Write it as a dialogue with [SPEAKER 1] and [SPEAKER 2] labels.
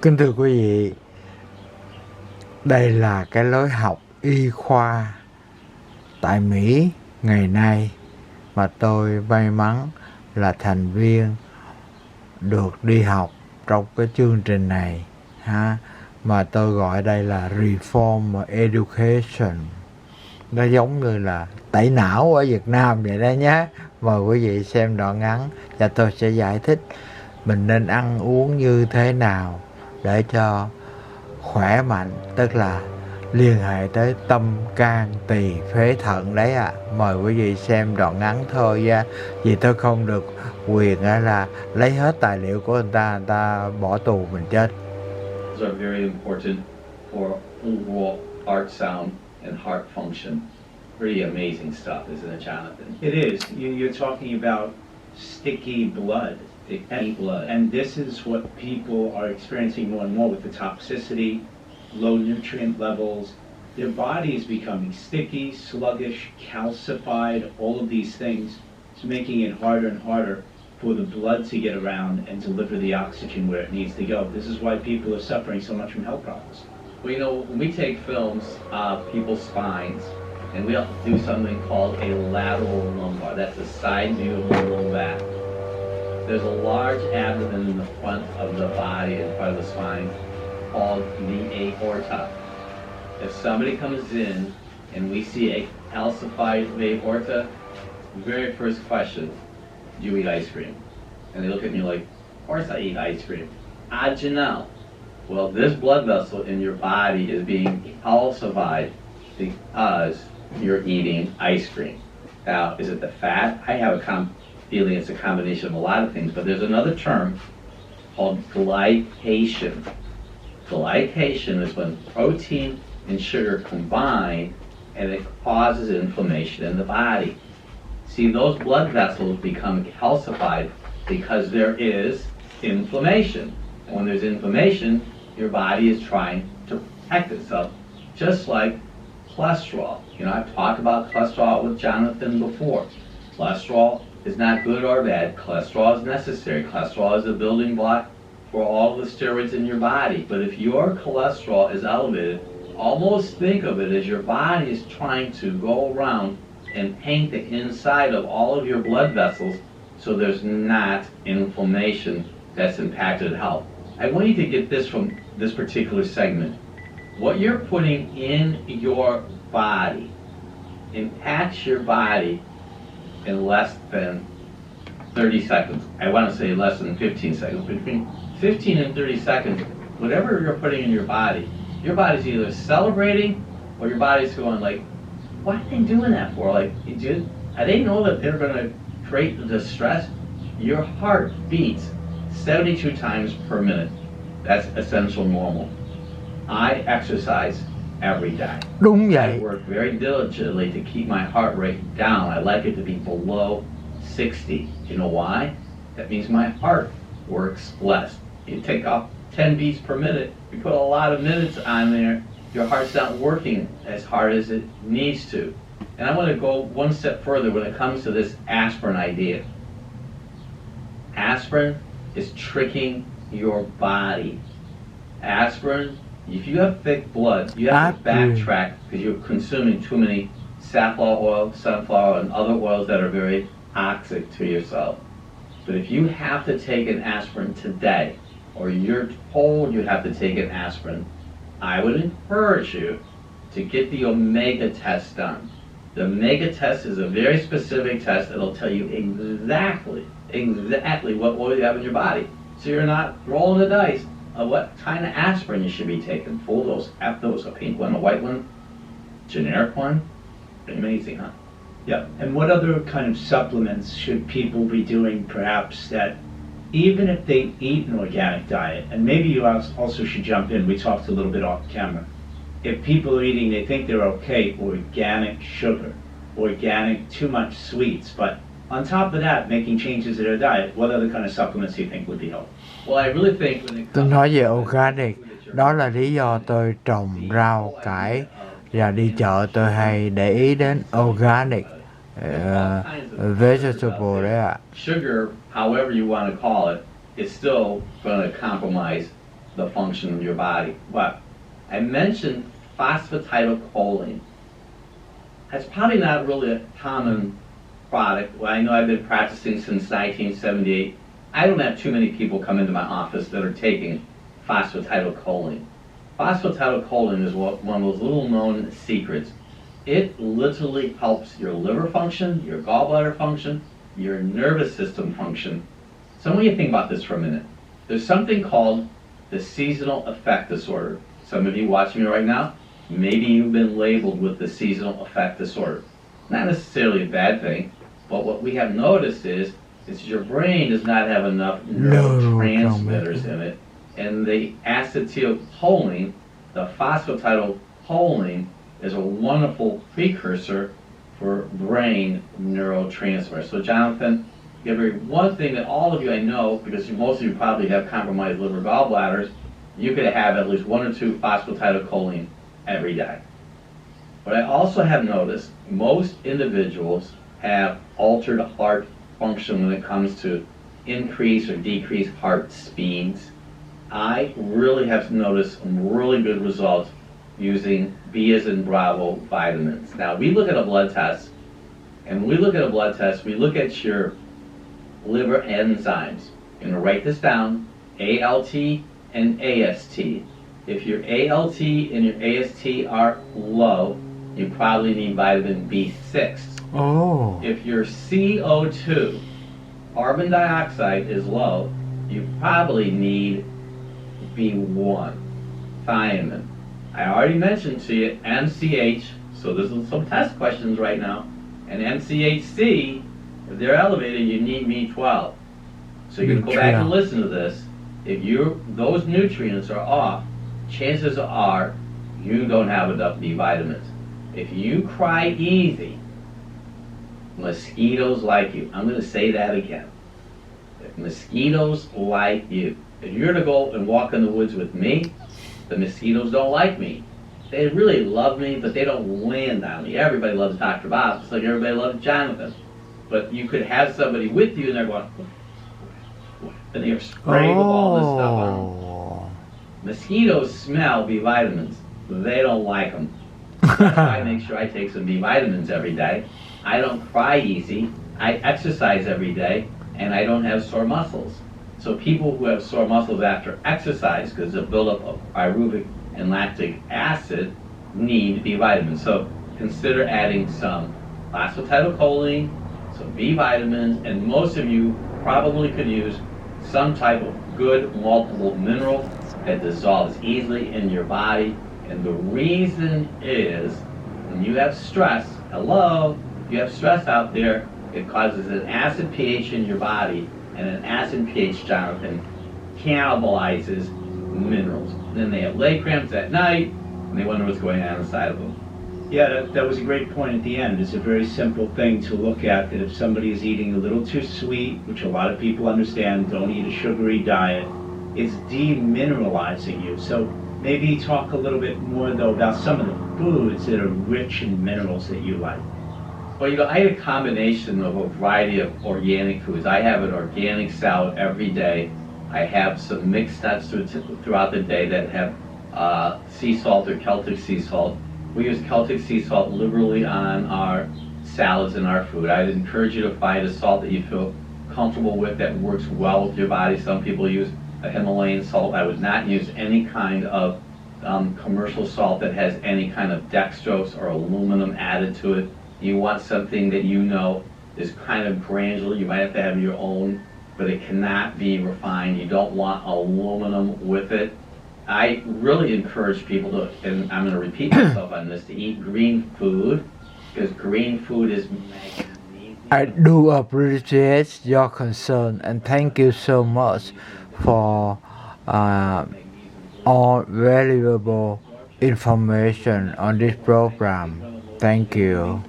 [SPEAKER 1] Kính thưa quý vị, đây là cái lối học y khoa tại Mỹ ngày nay mà tôi may mắn là thành viên được đi học trong cái chương trình này ha, mà tôi gọi đây là Reform Education. Nó giống như là tẩy não ở Việt Nam vậy đó nhé. Mời quý vị xem đoạn ngắn và tôi sẽ giải thích mình nên ăn uống như thế nào để cho khỏe mạnh, tức là liên hệ tới tâm, can, tỳ, phế, thận đấy ạ. Mời quý vị xem đoạn ngắn thôi nha, vì tôi không được quyền là lấy hết tài liệu của người ta bỏ tù mình chết.
[SPEAKER 2] Those are very important for overall heart sound and heart function. Pretty amazing stuff, isn't it, Jonathan?
[SPEAKER 3] It is. You're talking about sticky blood. And this is what people are experiencing more and more with the toxicity, low nutrient levels. Their body is becoming sticky, sluggish, calcified, all of these things. It's making it harder and harder for the blood to get around and deliver the oxygen where it needs to go. This is why people are suffering so much from health problems.
[SPEAKER 2] Well, you know, when we take films of people's spines, and we'll do something called a lateral lumbar. That's the side view of the low back. There's a large abdomen in the front of the body, in front of the spine, called the aorta. If somebody comes in and we see a calcified aorta, very first question, do you eat ice cream? And they look at me like, of course I eat ice cream. How'd you know? Well, this blood vessel in your body is being calcified because you're eating ice cream. Now, is it the fat? I have a feeling it's a combination of a lot of things, but there's another term called glycation. Glycation is when protein and sugar combine and it causes inflammation in the body. See, those blood vessels become calcified because there is inflammation. And when there's inflammation, your body is trying to protect itself, just like cholesterol. You know, I've talked about cholesterol with Jonathan before. Cholesterol is not good or bad. Cholesterol is necessary. Cholesterol is a building block for all the steroids in your body. But if your cholesterol is elevated, almost think of it as your body is trying to go around and paint the inside of all of your blood vessels so there's not inflammation that's impacted health. I want you to get this from this particular segment. What you're putting in your body impacts your body in less than 30 seconds. I want to say less than 15 seconds. Between 15 and 30 seconds, whatever you're putting in your body's either celebrating or your body's going like, what are they doing that for? Like, they know that they're going to create the distress? Your heart beats 72 times per minute. That's essential normal. I exercise every day.
[SPEAKER 1] Đúng vậy.
[SPEAKER 2] I work very diligently to keep my heart rate down. I like it to be below 60. You know why? That means my heart works less. You take off 10 beats per minute, you put a lot of minutes on there, your heart's not working as hard as it needs to. And I want to go one step further when it comes to this aspirin idea. Aspirin is tricking your body. Aspirin, if you have thick blood, you have to backtrack because you're consuming too many safflower oil, sunflower, and other oils that are very toxic to yourself. But if you have to take an aspirin today, or you're told you have to take an aspirin, I would encourage you to get the omega test done. The omega test is a very specific test that'll tell you exactly what oil you have in your body. So you're not rolling the dice of what kind of aspirin you should be taking. Full dose, half dose, a pink one, a white one, generic one. Amazing, huh?
[SPEAKER 3] Yeah. And what other kind of supplements should people be doing perhaps that even if they eat an organic diet, and maybe you also should jump in, we talked a little bit off camera, if people are eating, they think they're okay, organic sugar, organic, too much sweets, but on top of that, making changes to their diet, what other kind of supplements do you think would be helpful?
[SPEAKER 2] Well, I really think when it
[SPEAKER 1] Tôi
[SPEAKER 2] comes
[SPEAKER 1] nói về organic, đó là lý do tôi trồng rau cải và đi chợ tôi hay để ý đến organic vegetable đấy ạ.
[SPEAKER 2] Sugar, however you want to call it, is still going to compromise the function of your body. But I mentioned phosphatidylcholine. That's probably not really a common product. Well, I know I've been practicing since 1978. I don't have too many people come into my office that are taking phosphatidylcholine. Phosphatidylcholine is one of those little known secrets. It literally helps your liver function, your gallbladder function, your nervous system function. So I want you to think about this for a minute. There's something called the seasonal affect disorder. Some of you watching me right now, maybe you've been labeled with the seasonal affect disorder. Not necessarily a bad thing, but what we have noticed is your brain does not have enough neurotransmitters in it, and the acetylcholine, the phosphatidylcholine, is a wonderful precursor for brain neurotransmitters. So Jonathan, one thing that all of you I know, because most of you probably have compromised liver gallbladders, you could have at least 1 or 2 phosphatidylcholine every day. But I also have noticed most individuals have altered heart function when it comes to increase or decrease heart speeds. I really have noticed some really good results using B as in Bravo vitamins. Now, we look at a blood test, and when we look at a blood test, we look at your liver enzymes. You're going to write this down, ALT and AST. If your ALT and your AST are low, you probably need vitamin B6.
[SPEAKER 1] Oh.
[SPEAKER 2] If your CO2, carbon dioxide, is low, you probably need B1, thiamine. I already mentioned to you MCH, so there's some test questions right now, and MCHC, if they're elevated, you need B12. So you can go back and listen to this. If those nutrients are off, chances are you don't have enough B vitamins. If you cry easy, mosquitoes like you. I'm going to say that again. If mosquitoes like you, if you're to go and walk in the woods with me, the mosquitoes don't like me. They really love me, but they don't land on me. Everybody loves Dr. Bob, just like everybody loves Jonathan. But you could have somebody with you and they're going, and they're spraying with all this stuff on them. Mosquitoes smell B vitamins. They don't like them. That's why I make sure I take some B vitamins every day. I don't cry easy. I exercise every day, and I don't have sore muscles. So people who have sore muscles after exercise, because of buildup of pyruvic and lactic acid, need B vitamins. So consider adding some phosphatidylcholine, some B vitamins, and most of you probably could use some type of good multiple mineral that dissolves easily in your body. And the reason is, when you have stress, you have stress out there, it causes an acid pH in your body, and an acid pH, Jonathan, cannibalizes minerals. Then they have leg cramps at night, and they wonder what's going on inside of them.
[SPEAKER 3] Yeah, that was a great point at the end. It's a very simple thing to look at, that if somebody is eating a little too sweet, which a lot of people understand, don't eat a sugary diet, it's demineralizing you. So maybe talk a little bit more, though, about some of the foods that are rich in minerals that you like.
[SPEAKER 2] Well, I eat a combination of a variety of organic foods. I have an organic salad every day. I have some mixed nuts throughout the day that have sea salt or Celtic sea salt. We use Celtic sea salt liberally on our salads and our food. I'd encourage you to find a salt that you feel comfortable with, that works well with your body. Some people use a Himalayan salt. I would not use any kind of commercial salt that has any kind of dextrose or aluminum added to it. You want something that you know is kind of granular. You might have to have your own, but it cannot be refined. You don't want aluminum with it. I really encourage people to, and I'm going to repeat myself on this, to eat green food, because green food is magnesium.
[SPEAKER 1] I do appreciate your concern, and thank you so much for all valuable information on this program. Thank you.